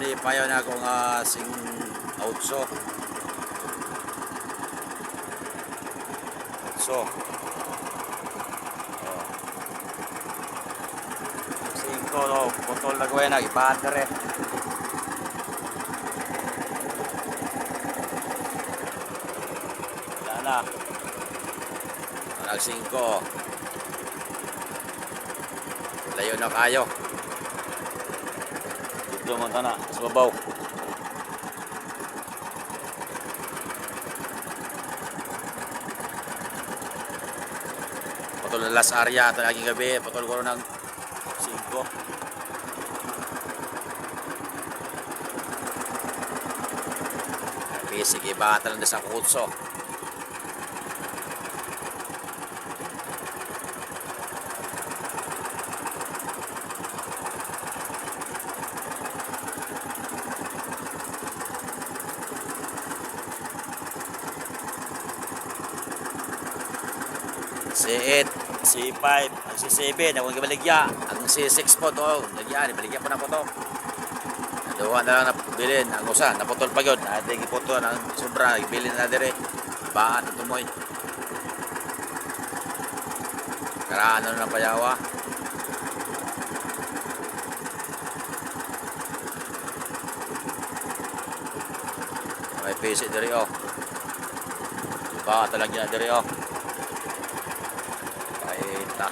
Di payo na akong sing outso. So, singko no, putol na gawin na, ipatere. Wala na. Singko. Layo na kayo. Dito mo na, sa babaw. Putol na last area ito laging gabi. Putol ko ng 5. Okay, sige, batal na sa kutso. C8, C5, ang C7, akong ibaligya. Ang C6 po to, nagyan, ibaligya po na po to. Naduha na lang nabilin, ang usa, naputol pa yun. Ating iputol ang sobra, ibilin na dire. Baan ang tumoy. Karaan na ng payawa. May pisi dire oh. Baka talag niya dire oh. Kaita.